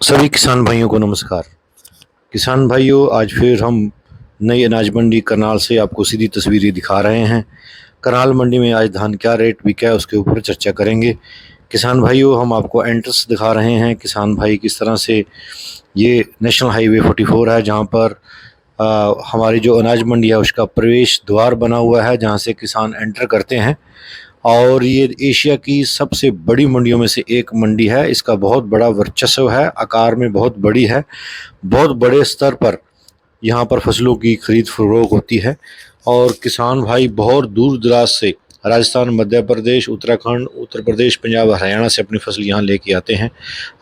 सभी किसान भाइयों को नमस्कार। किसान भाइयों, आज फिर हम नई अनाज मंडी करनाल से आपको सीधी तस्वीरें दिखा रहे हैं। करनाल मंडी में आज धान क्या रेट बिका है उसके ऊपर चर्चा करेंगे। किसान भाइयों, हम आपको एंट्रेंस दिखा रहे हैं। किसान भाई किस तरह से ये नेशनल हाईवे 44 है, जहाँ पर हमारी जो अनाज मंडी है उसका प्रवेश द्वार बना हुआ है, जहाँ से किसान एंटर करते हैं। और ये एशिया की सबसे बड़ी मंडियों में से एक मंडी है। इसका बहुत बड़ा वर्चस्व है, आकार में बहुत बड़ी है, बहुत बड़े स्तर पर यहाँ पर फसलों की खरीद फरोख्त होती है। और किसान भाई बहुत दूर दराज से राजस्थान, मध्य प्रदेश, उत्तराखंड, उत्तर प्रदेश, पंजाब, हरियाणा से अपनी फसल यहाँ लेके आते हैं।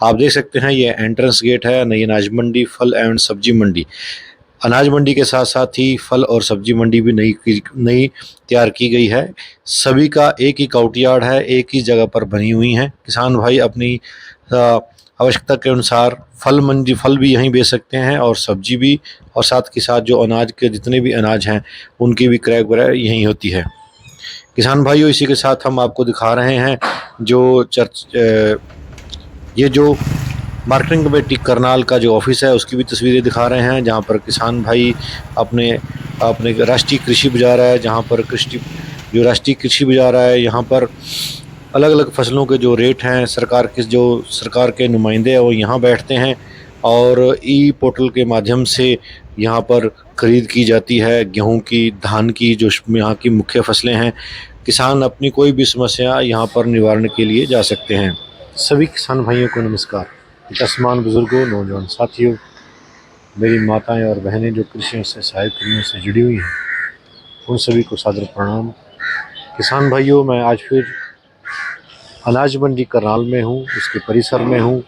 आप देख सकते हैं ये एंट्रेंस गेट है नई अनाज मंडी, फल एवं सब्जी मंडी। अनाज मंडी के साथ साथ ही फल और सब्जी मंडी भी नई तैयार की गई है। सभी का एक ही काउटयार्ड है, एक ही जगह पर बनी हुई हैं। किसान भाई अपनी आवश्यकता के अनुसार फल भी यहीं बेच सकते हैं और सब्जी भी, और साथ के साथ जो अनाज के जितने भी अनाज हैं उनकी भी क्रय विक्रय यहीं होती है। किसान भाइयों, इसी के साथ हम आपको दिखा रहे हैं ये जो मार्केटिंग कमेटी करनाल का जो ऑफिस है उसकी भी तस्वीरें दिखा रहे हैं, जहां पर किसान भाई अपने अपने राष्ट्रीय कृषि बाजार है, जहां पर राष्ट्रीय कृषि बाजार है, यहाँ पर अलग अलग फसलों के जो रेट हैं, सरकार के नुमाइंदे हैं वो यहाँ बैठते हैं और ई पोर्टल के माध्यम से यहाँ पर खरीद की जाती है गेहूं की, धान की, जो यहाँ की मुख्य फसलें हैं। किसान अपनी कोई भी समस्या यहाँ पर निवारण के लिए जा सकते हैं। सभी किसान भाइयों को नमस्कार। जसमान बुजुर्गों, नौजवान साथियों, मेरी माताएं और बहनें जो कृषि से सहायक कर्मियों से जुड़ी हुई हैं, उन सभी को सादर प्रणाम। किसान भाइयों, मैं आज फिर अनाज मंडी करनाल में हूँ, उसके परिसर में हूँ।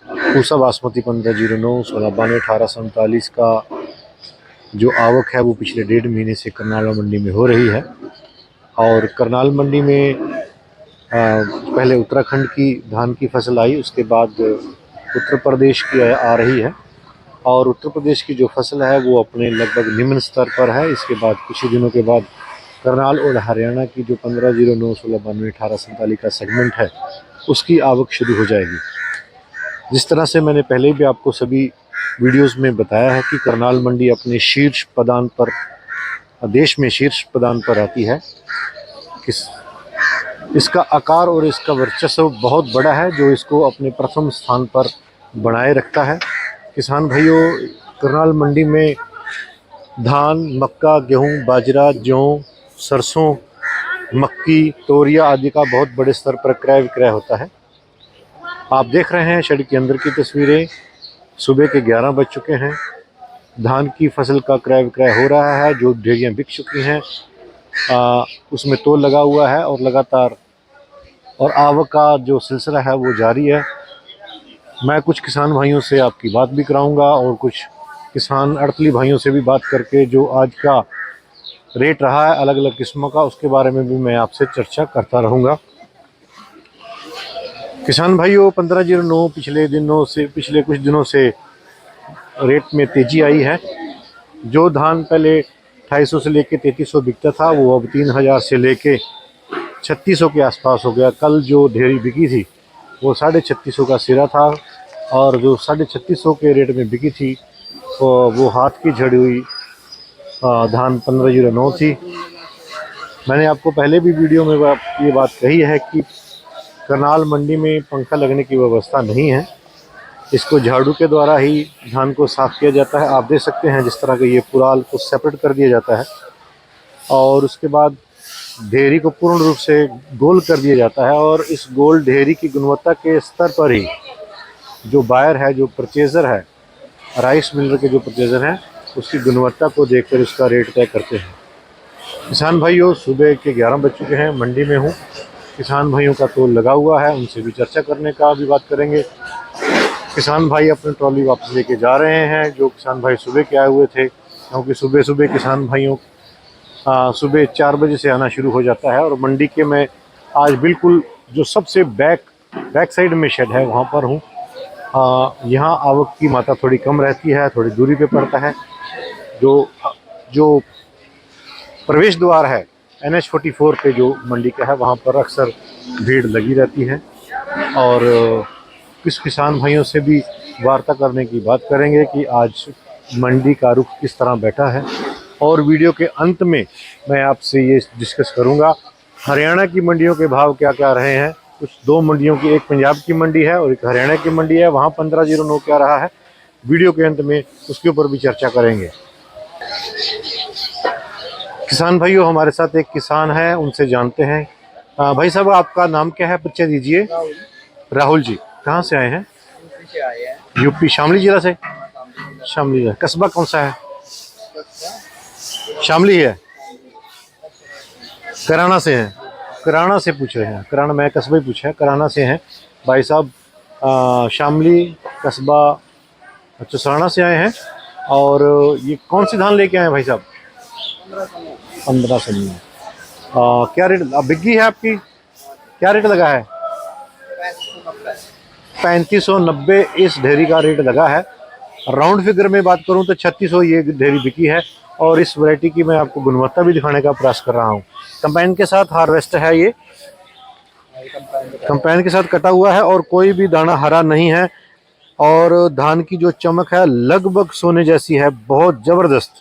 पूसा बासमती 1509, 1692, 1847 का जो आवक है वो पिछले 1.5 महीने से करनाल मंडी में हो रही है। और करनाल मंडी में पहले उत्तराखंड की धान की फसल आई, उसके बाद उत्तर प्रदेश की आ रही है। और उत्तर प्रदेश की जो फसल है वो अपने लगभग निम्न स्तर पर है। इसके बाद कुछ ही दिनों के बाद करनाल और हरियाणा की जो 1509, 1692, 1847 का सेगमेंट है उसकी आवक शुरू हो जाएगी। जिस तरह से मैंने पहले भी आपको सभी वीडियोस में बताया है कि करनाल मंडी अपने शीर्ष पदान पर, देश में शीर्ष पदान पर आती है। इसका आकार और इसका वर्चस्व बहुत बड़ा है, जो इसको अपने प्रथम स्थान पर बनाए रखता है। किसान भाइयों, करनाल मंडी में धान, मक्का, गेहूं, बाजरा, जौ, सरसों, मक्की, तोरिया आदि का बहुत बड़े स्तर पर क्रय विक्रय होता है। आप देख रहे हैं शेड के अंदर की तस्वीरें। सुबह के 11 बज चुके हैं। धान की फसल का क्रय विक्रय हो रहा है, जो ढेरियाँ बिक चुकी हैं उसमें तोल लगा हुआ है और लगातार और आवक का जो सिलसिला है वो जारी है। मैं कुछ किसान भाइयों से आपकी बात भी कराऊंगा और कुछ किसान अड़तली भाइयों से भी बात करके जो आज का रेट रहा है अलग अलग किस्मों का, उसके बारे में भी मैं आपसे चर्चा करता रहूँगा। किसान भाइयों, 1509 पिछले कुछ दिनों से रेट में तेज़ी आई है। जो धान पहले 250 से लेके 3300 बिकता था वो अब 3000 से लेके 3600 के आसपास हो गया। कल जो ढेरी बिकी थी वो 3650 का सिरा था और जो 3650 के रेट में बिकी थी वो हाथ की झड़ी हुई धान 1509 थी। मैंने आपको पहले भी वीडियो में ये बात कही है कि करनाल मंडी में पंखा लगने की व्यवस्था नहीं है। इसको झाड़ू के द्वारा ही धान को साफ़ किया जाता है। आप देख सकते हैं जिस तरह का ये पुराल को सेपरेट कर दिया जाता है और उसके बाद ढेरी को पूर्ण रूप से गोल कर दिया जाता है। और इस गोल ढेरी की गुणवत्ता के स्तर पर ही जो बायर है, जो परचेज़र है, राइस मिलर के जो परचेज़र हैं, उसकी गुणवत्ता को देखकर उसका रेट तय करते हैं। किसान भाइयों, सुबह के 11 बज चुके हैं, मंडी में हूँ। किसान भाइयों का तोल लगा हुआ है, उनसे भी चर्चा करने का भी बात करेंगे। किसान भाई अपनी ट्रॉली वापस लेके जा रहे हैं। जो किसान भाई सुबह के आए हुए थे, क्योंकि सुबह सुबह किसान भाइयों सुबह 4 बजे से आना शुरू हो जाता है। और मंडी के मैं आज बिल्कुल जो सबसे बैक साइड में शेड है वहाँ पर हूँ। यहाँ आवक की मात्रा थोड़ी कम रहती है, थोड़ी दूरी पे पड़ता है। जो प्रवेश द्वार है NH 44 पे जो मंडी का है, वहाँ पर अक्सर भीड़ लगी रहती है। और कुछ किसान भाइयों से भी वार्ता करने की बात करेंगे कि आज मंडी का रुख किस तरह बैठा है। और वीडियो के अंत में मैं आपसे ये डिस्कस करूंगा हरियाणा की मंडियों के भाव क्या क्या रहे हैं। कुछ दो मंडियों की, एक पंजाब की मंडी है और एक हरियाणा की मंडी है, वहाँ 1509 क्या रहा है। वीडियो के अंत में उसके ऊपर भी चर्चा करेंगे। किसान भाइयों, हमारे साथ एक किसान है, उनसे जानते हैं। भाई साहब, आपका नाम क्या है, परिचय दीजिए। राहुल जी, कहाँ से आए हैं? यूपी, शामली जिला से। शामली जिला, कस्बा कौन सा है? शामली है। कराना से हैं? कराना से पूछ रहे हैं, कराना, मैं कस्बा ही पूछा है, कराना से हैं भाई साहब। शामली कस्बा चुसाना से आए हैं। और ये कौन सी धान लेके आए हैं भाई साहब? 1500। क्या रेट बिक्री है आपकी? क्या रेट लगा है? 3590 इस ढेरी का रेट लगा है। राउंड फिगर में बात करूं तो 3600 ये ढेरी बिकी है। और इस वैरायटी की मैं आपको गुणवत्ता भी दिखाने का प्रयास कर रहा हूं। कंबाइन के साथ हार्वेस्ट है, ये कंबाइन के साथ कटा हुआ है और कोई भी दाना हरा नहीं है। और धान की जो चमक है लगभग सोने जैसी है, बहुत ज़बरदस्त।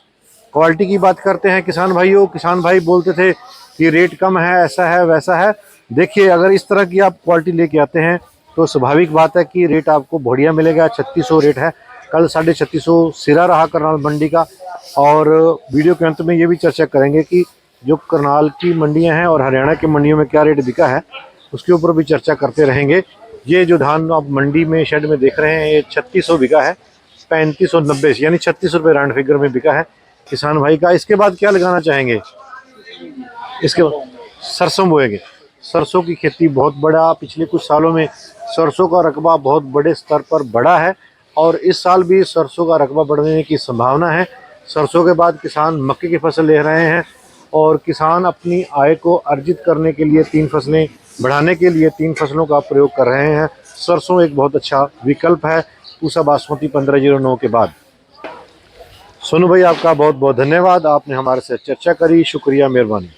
क्वालिटी की बात करते हैं किसान भाइयों, किसान भाई बोलते थे कि रेट कम है, ऐसा है वैसा है। देखिए, अगर इस तरह की आप क्वालिटी लेके आते हैं तो स्वाभाविक बात है कि रेट आपको बढ़िया मिलेगा। 3600 रेट है, कल 3650 सिरा रहा करनाल मंडी का। और वीडियो के अंत में ये भी चर्चा करेंगे कि जो करनाल की मंडियां हैं और हरियाणा की मंडियों में क्या रेट बिका है, उसके ऊपर भी चर्चा करते रहेंगे। ये जो धान आप मंडी में शेड में देख रहे हैं, ये 3600 बिका है, 3590 यानी 36 रुपये राउंड फिगर में बिका है किसान भाई का। इसके बाद क्या लगाना चाहेंगे? इसके बाद सरसों बोएंगे। सरसों की खेती बहुत बड़ा, पिछले कुछ सालों में सरसों का रकबा बहुत बड़े स्तर पर बढ़ा है और इस साल भी सरसों का रकबा बढ़ने की संभावना है। सरसों के बाद किसान मक्के की फसल ले रहे हैं और किसान अपनी आय को अर्जित करने के लिए 3 फसलें बढ़ाने के लिए 3 फसलों का प्रयोग कर रहे हैं। सरसों एक बहुत अच्छा विकल्प है पूसा बासमती 1509 के बाद। सोनू भाई, आपका बहुत बहुत धन्यवाद, आपने हमारे साथ चर्चा करी, शुक्रिया, मेहरबानी।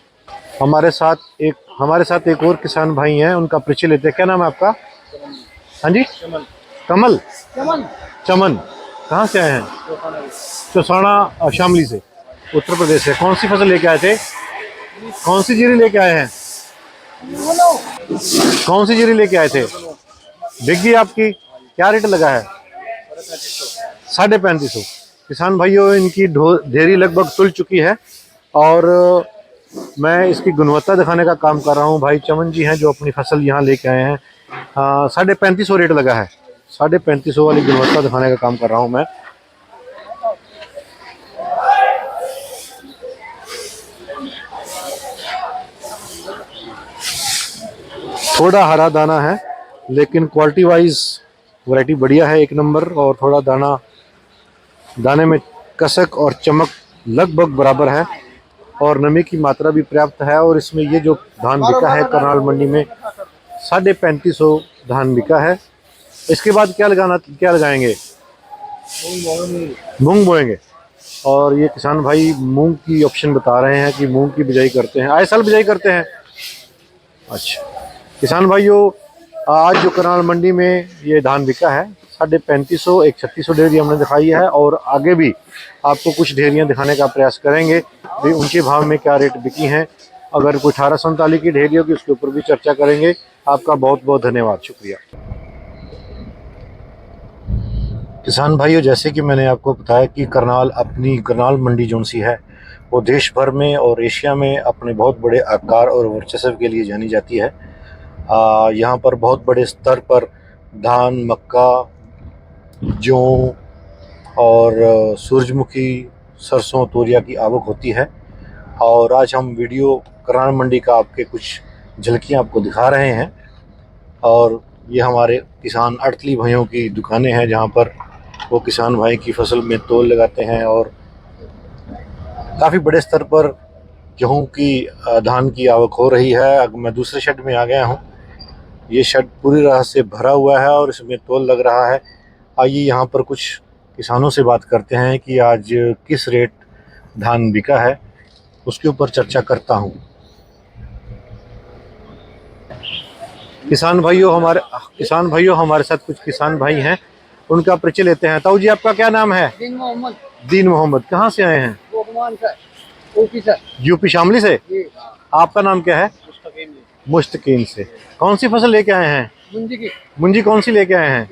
हमारे साथ एक और किसान भाई हैं, उनका परिचय लेते हैं। क्या नाम है आपका? हाँ जी, कमल। चमन, कहाँ से आए हैं? चौसाना, शामली से, उत्तर प्रदेश से। कौन सी फसल लेके आए थे? कौन सी जीरी लेके आए हैं? कौन सी जीरी लेके आए थे? बिक गई आपकी? क्या रेट लगा है? 3550। किसान भाइयों, इनकी ढेरी लगभग तुल चुकी है और मैं इसकी गुणवत्ता दिखाने का काम कर रहा हूँ। भाई चमन जी हैं जो अपनी फसल यहाँ लेके आए हैं। 3550 रेट लगा है, 3550 वाली गुणवत्ता दिखाने का काम कर रहा हूँ मैं। थोड़ा हरा दाना है लेकिन क्वालिटी वाइज वैरायटी बढ़िया है, एक नंबर। और थोड़ा दाने में कसक और चमक लगभग बराबर है और नमी की मात्रा भी पर्याप्त है। और इसमें ये जो धान बिका है करनाल मंडी में 3550 धान बिका है। इसके बाद क्या लगाएंगे? मूंग बोएंगे। और ये किसान भाई मूंग की ऑप्शन बता रहे हैं कि मूंग की बिजाई करते हैं, आए साल बिजाई करते हैं। अच्छा किसान भाइयों, आज जो करनाल मंडी में ये धान बिका है 3550, एक 3600 ढेरी हमने दिखाई है और आगे भी आपको कुछ ढेरियां दिखाने का प्रयास करेंगे भी उनके भाव में क्या रेट बिकी हैं। अगर कोई 1839 की ढेरी होगी उसके ऊपर भी चर्चा करेंगे। आपका बहुत बहुत धन्यवाद, शुक्रिया। किसान भाइयों, जैसे कि मैंने आपको बताया कि करनाल मंडी जो सी है वो देश भर में और एशिया में अपने बहुत बड़े आकार और वर्चस्व के लिए जानी जाती है। यहाँ पर बहुत बड़े स्तर पर धान, मक्का, जौ और सूरजमुखी, सरसों, तोरिया की आवक होती है। और आज हम वीडियो करनाल मंडी का आपके कुछ झलकियाँ आपको दिखा रहे हैं। और ये हमारे किसान अड़तली भाइयों की दुकानें हैं जहाँ पर वो किसान भाई की फसल में तोल लगाते हैं और काफ़ी बड़े स्तर पर गेहूँ की, धान की आवक हो रही है। अब मैं दूसरे शेड में आ गया हूँ, ये शेड पूरी तरह से भरा हुआ है और इसमें तोल लग रहा है। आइए यहाँ पर कुछ किसानों से बात करते हैं कि आज किस रेट धान बिका है, उसके ऊपर चर्चा करता हूँ। किसान भाइयों हमारे साथ कुछ किसान भाई हैं, उनका परिचय लेते हैं। ताऊ जी, आपका क्या नाम है? दिन मोहम्मद। दीन मोहम्मद। कहाँ से आए हैं? भगवान sir, OP sir. UP Shamli से। जी। आपका नाम क्या है? मुस्तकीम जी। मुस्तकीम से। कौन सी फसल लेके आए हैं? मुंजी की। मुंजी कौन सी लेके आए हैं?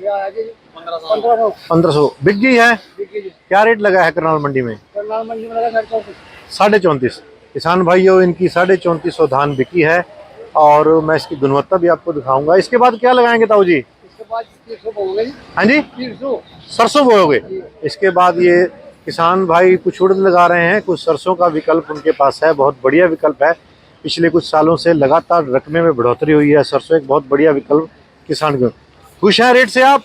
1500। 1500 बिक गई है। बिकी जी। क्या रेट लगा है करनाल मंडी में? करनाल मंडी में लगा 34। 34.5। किसान भाइयों, इनकी 3450 धान बिकी है और मैं इसकी गुणवत्ता भी आपको दिखाऊंगा। इसके बाद क्या लगाएंगे ताऊ जी? इसके बाद 300 बोओगे जी। हाँ जी, 300 सरसों बोओगे। इसके बाद ये किसान भाई कुछ उड़द लगा रहे हैं, कुछ सरसों का विकल्प उनके पास है। बहुत बढ़िया विकल्प है। पिछले कुछ सालों से लगातार रकबे में बढ़ोतरी हुई है। सरसों एक बहुत बढ़िया विकल्प किसान को। खुश हैं रेट से आप?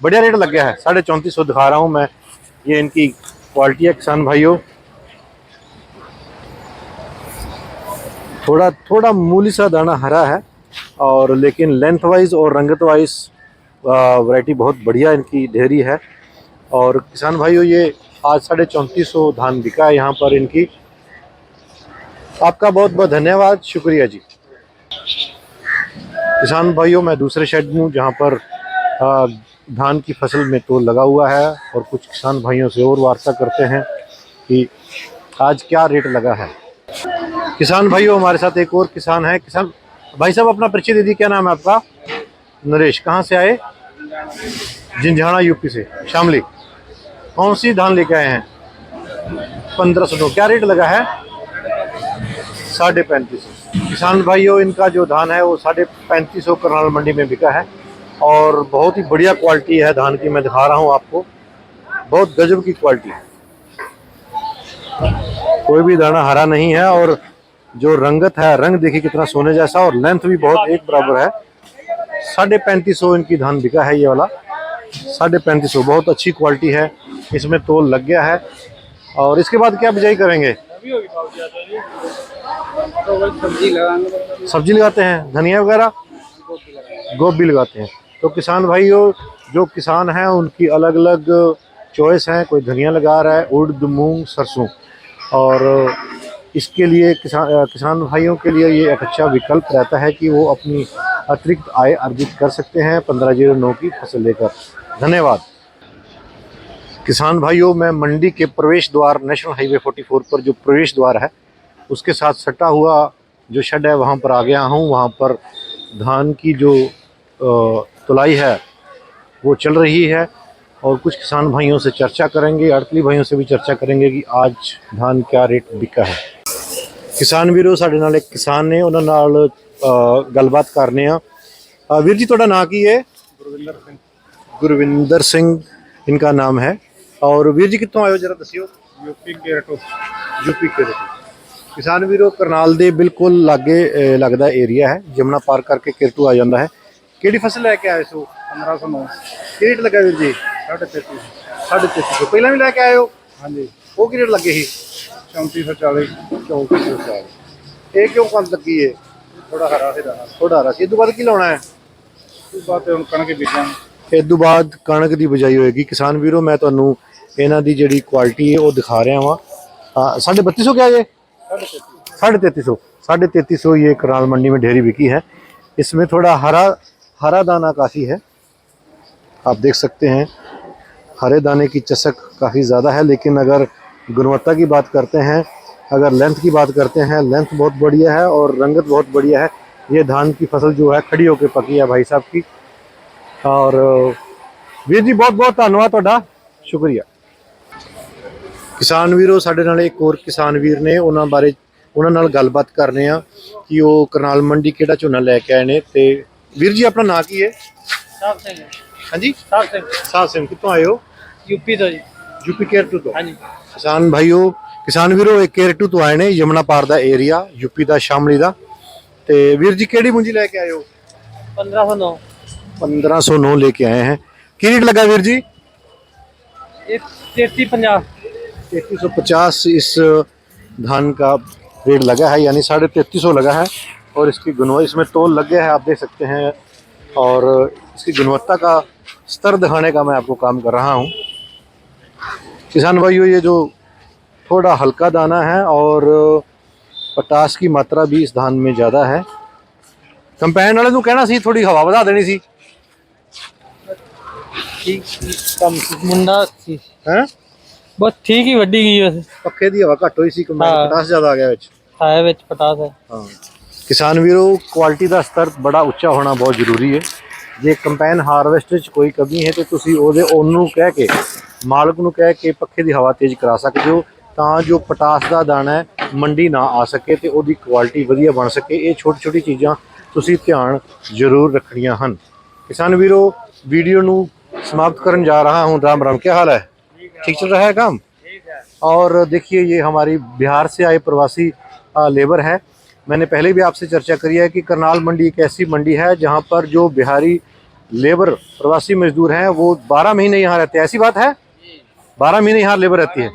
बढ़िया रेट लग गया है। 3450 दिखा रहा हूँ मैं। ये इनकी क्वालिटी है किसान भाइयों। थोड़ा मूली सा दाना हरा है और लेकिन लेंथ वाइज और रंगत वाइज वैरायटी बहुत बढ़िया इनकी ढेरी है। और किसान भाइयों, ये आज 3450 धान बिका है यहाँ पर इनकी। आपका बहुत बहुत धन्यवाद, शुक्रिया जी। किसान भाइयों, मैं दूसरे शेड में हूँ जहाँ पर धान की फसल में तोल लगा हुआ है और कुछ किसान भाइयों से और वार्ता करते हैं कि आज क्या रेट लगा है। किसान भाइयों, हमारे साथ एक और किसान है। किसान भाई साहब, अपना परिचय दे दीजिए। क्या नाम है आपका? नरेश। कहाँ से आए? जिंझाना, यूपी से, शामली। कौन सी धान लेके आए हैं? 1500। क्या रेट लगा है? 3550। किसान भाइयों, इनका जो धान है वो 3550 करनाल मंडी में बिका है और बहुत ही बढ़िया क्वालिटी है धान की। मैं दिखा रहा हूँ आपको, बहुत गजब की क्वालिटी है। कोई भी दाना हरा नहीं है और जो रंगत है, रंग देखिए कितना सोने जैसा, और लेंथ भी बहुत एक बराबर है। 3550 इनकी धान बिका है। ये वाला 3550 बहुत अच्छी क्वालिटी है। इसमें तोल लग गया है। और इसके बाद क्या बिजाई करेंगे? सब्जी लगाते हैं, धनिया वगैरह, गोभी लगाते हैं। तो किसान भाइयों, जो किसान हैं उनकी अलग अलग चॉइस है। कोई धनिया लगा रहा है, उड़द, मूंग, सरसों। और इसके लिए किसान भाइयों के लिए ये एक अच्छा विकल्प रहता है कि वो अपनी अतिरिक्त आय अर्जित कर सकते हैं 1509 की फसल लेकर। धन्यवाद। किसान भाइयों, मैं मंडी के प्रवेश द्वार, नेशनल हाईवे 44 पर जो प्रवेश द्वार है उसके साथ सटा हुआ जो शेड है वहाँ पर आ गया हूँ। वहाँ पर धान की जो तुलाई है वो चल रही है और कुछ किसान भाइयों से चर्चा करेंगे, अड़तली भाइयों से भी चर्चा करेंगे कि आज धान क्या रेट बिका है। किसान वीरों, साडे नाल एक किसान ने, उन्हां नाल गलबात करने आ। वीर जी, तुहाडा नाम की है? गुरविंदर सिंह इनका नाम है। और वीर जी कितों आयो, जरा दसियो? यूपी केरटो। यूपी केरटो। किसान वीरों, करनाल दे बिल्कुल लागे लगदा एरिया है। जमुना पार करके केरटू आ जाता है। किहड़ी फसल लैके आए सो? 1509। की रेट लगा वीर जी? 3300। 3300। पहला भी लैके आए हो? हाँ जी। वो की रेट लगे ही? 3440। 3440। ये क्यों कम लगी है? थोड़ा हरा से दाना। थोड़ा हरा सी। इस बाद की लाना है? इस बात पे कणक बीजांगे। इस तो बाद कणक की बिजाई होएगी। किसान वीरों, मैं तुहानू इन्हां दी जिहड़ी क्वालिटी है वो दिखा रहा वा। 3250 क्या ये? 3350। 3350 ये करनाल मंडी में ढेरी बिकी है। इसमें थोड़ा हरा दाना काफ़ी है, आप देख सकते हैं। हरे दाने की चसक काफ़ी ज़्यादा है। लेकिन अगर गुणवत्ता की बात करते हैं, अगर लेंथ की बात करते हैं, लेंथ बहुत बढ़िया है और रंगत बहुत बढ़िया है। ये धान की फसल जो है खड़ी होकर पकी है भाई साहब की। और वीर जी, बहुत बहुत धन्यवाद तुहाडा, शुक्रिया। किसान वीरों, साडे नाल एक और किसान वीर ने, उन्हां बारे उन्हां नाल गलबात करने आ कि वो करनाल मंडी किहड़ा झोना लैके आए ने। ते वीर जी, अपना नाम की है? साहब सिंह। हाँ जी, साहब सिंह। कितों आए हो? यूपी तो जी। यूपी केरटू तो। हाँ जी। किसान भाइयों, किसान वीरों, एक केरटू तो आए ने, यमुना पार दा एरिया, यूपी दा, शामली दा। ते वीर जी, किहड़ी मुंजी लैके आए हो? 1509। 1509 लेके आए हैं। की रेट लगा वीर जी? 3350। 3350 इस धान का रेट लगा है, यानी 3350 लगा है। और इसकी गुणवत्ता, इसमें तोल लग गया है, आप देख सकते हैं। और इसकी गुणवत्ता का स्तर दिखाने का मैं आपको काम कर रहा हूँ। किसान भाइयों, ये जो थोड़ा हल्का दाना है और पोटाश की मात्रा भी इस धान में ज़्यादा है। ਕੰਪੈਨ ਵਾਲੇ ਨੂੰ ਕਹਿਣਾ ਸੀ ਥੋੜੀ ਹਵਾ ਵਧਾ ਦੇਣੀ ਸੀ। ठीक कम मुंडा सी ਹੈ बस ठीक ही वड्डी गई वैसे ਪੱਖੇ ਦੀ ਹਵਾ ਘੱਟ ਹੋਈ ਸੀ, ਕੰਪੈਨ ਹਾਂ। ਪਟਾਸ ਜ਼ਿਆਦਾ ਆ ਗਿਆ ਵਿੱਚ। है विच पटास है। ਹਾਂ ਕਿਸਾਨ ਵੀਰੋ, ਕੁਆਲਿਟੀ ਦਾ ਸਤਰ ਬੜਾ ਉੱਚਾ ਹੋਣਾ ਬਹੁਤ ਜ਼ਰੂਰੀ ਹੈ। ਜੇ ਕੰਪੈਨ ਹਾਰਵੈਸਟਰ 'ਚ ਕੋਈ ਕਮੀ ਹੈ ਤੇ ਤੁਸੀਂ ਉਹਦੇ ਉਹਨੂੰ ਕਹਿ ਕੇ, ਮਾਲਕ ਨੂੰ ਕਹਿ ਕੇ ਪੱਖੇ ਦੀ ਹਵਾ ਤੇਜ਼ ਕਰਾ ਸਕਦੇ ਹੋ, ਤਾਂ ਜੋ ਪਟਾਸ ਦਾ ਦਾਣਾ ਹੈ ਮੰਡੀ ਨਾ ਆ ਸਕੇ ਤੇ ਉਹਦੀ ਕੁਆਲਿਟੀ ਵਧੀਆ ਬਣ ਸਕੇ। ਇਹ ਛੋਟੀ ਛੋਟੀ ਚੀਜ਼ਾਂ ਤੁਸੀਂ ਧਿਆਨ ਜ਼ਰੂਰ ਰੱਖਣੀਆਂ ਹਨ। किसान वीरों, वीडियो ਨੂੰ समाप्त करने जा रहा हूँ। राम राम, क्या हाल है? ठीक चल रहा है काम? और देखिए, ये हमारी बिहार से आए प्रवासी लेबर है। मैंने पहले भी आपसे चर्चा करी है कि करनाल मंडी एक ऐसी मंडी है जहाँ पर जो बिहारी लेबर प्रवासी मजदूर हैं वो 12 महीने यहाँ रहते हैं। ऐसी बात है? 12 महीने यहाँ लेबर रहती है,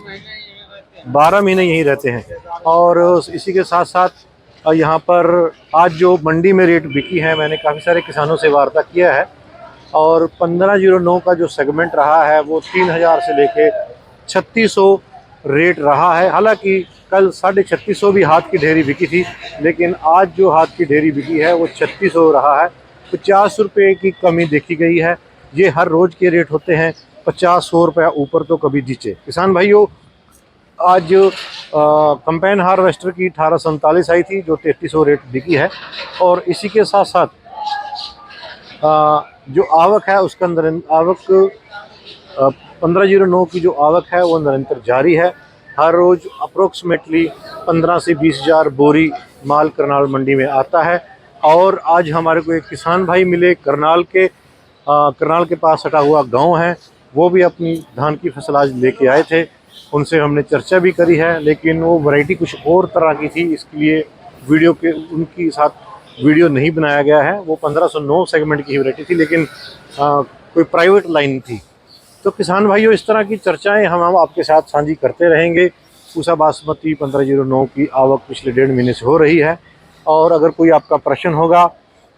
12 महीने यहीं रहते हैं। और इसी के साथ साथ यहाँ पर आज जो मंडी में रेट बिकी है, मैंने काफ़ी सारे किसानों से वार्ता किया है और 1509 का जो सेगमेंट रहा है वो 3000 से लेके 3600 रेट रहा है। हालांकि कल 3650 भी हाथ की ढेरी बिकी थी, लेकिन आज जो हाथ की ढेरी बिकी है वो 3600 रहा है। 50 रुपये की कमी देखी गई है। ये हर रोज़ के रेट होते हैं, 50-100 रुपया ऊपर तो कभी नीचे। किसान भाइयों, आज कंपेन हार्वेस्टर की 1847 आई थी जो 3300 रेट बिकी है। और इसी के साथ साथ जो आवक है उसका आवक 1509 की जो आवक है वो निरंतर जारी है। हर रोज़ अप्रोक्सीमेटली 15 से 20,000 बोरी माल करनाल मंडी में आता है। और आज हमारे को एक किसान भाई मिले करनाल के पास सटा हुआ गांव है, वो भी अपनी धान की फसल आज लेके आए थे। उनसे हमने चर्चा भी करी है, लेकिन वो वैरायटी कुछ और तरह की थी, इसके लिए वीडियो के उनके साथ वीडियो नहीं बनाया गया है। वो 1509 सेगमेंट की वैरायटी थी, लेकिन कोई प्राइवेट लाइन थी। तो किसान भाइयों, इस तरह की चर्चाएं हम आपके साथ साझी करते रहेंगे। पूसा बासमती 1509 की आवक पिछले 1.5 महीने से हो रही है। और अगर कोई आपका प्रश्न होगा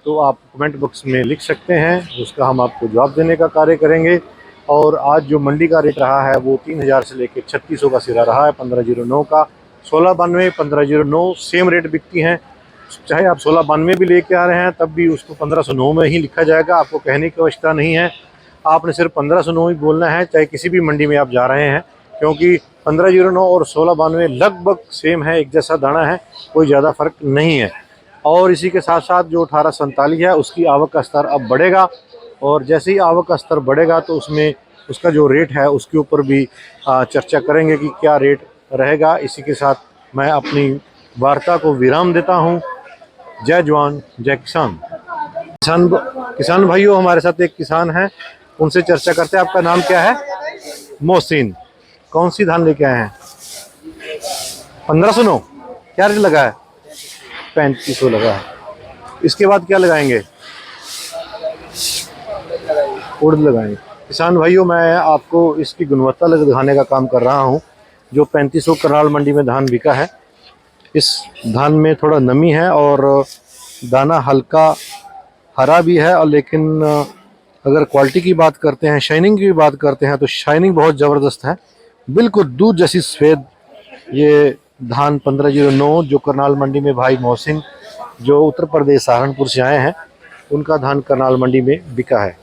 तो आप कमेंट बॉक्स में लिख सकते हैं, उसका हम आपको जवाब देने का कार्य करेंगे। और आज जो मंडी का रेट रहा है वो 3000 से लेकर 3600 का सिरा रहा है 1509 का। 1692 1509 सेम रेट बिकती हैं। चाहे आप 1692 भी लेके आ रहे हैं तब भी उसको 1509 में ही लिखा जाएगा, आपको कहने की आवश्यकता नहीं है। आपने सिर्फ 1509 ही बोलना है, चाहे किसी भी मंडी में आप जा रहे हैं, क्योंकि 1509 और 1692 लगभग सेम है, एक जैसा दाना है, कोई ज़्यादा फ़र्क नहीं है। और इसी के साथ साथ जो 1847 है उसकी आवक का स्तर अब बढ़ेगा। और जैसे ही आवक का स्तर बढ़ेगा तो उसमें उसका जो रेट है उसके ऊपर भी चर्चा करेंगे कि क्या रेट रहेगा। इसी के साथ मैं अपनी वार्ता को विराम देता हूँ। जय जवान जय किसान। किसान भाइयों, हमारे साथ एक किसान हैं, उनसे चर्चा करते हैं। आपका नाम क्या है? मोहसिन। कौन सी धान लेके आए हैं? 1509। क्या रेट लगा है? 3500 लगा है। इसके बाद क्या लगाएंगे? उड़द लगाएंगे। किसान भाइयों, मैं आपको इसकी गुणवत्ता दिखाने का काम कर रहा हूँ। जो 3500 करनाल मंडी में धान बिका है, इस धान में थोड़ा नमी है और दाना हल्का हरा भी है। और लेकिन अगर क्वालिटी की बात करते हैं, शाइनिंग की बात करते हैं, तो शाइनिंग बहुत ज़बरदस्त है, बिल्कुल दूध जैसी सफ़ेद ये धान 1509 जो करनाल मंडी में भाई मोहसिन जो उत्तर प्रदेश सहारनपुर से आए हैं, उनका धान करनाल मंडी में बिका है।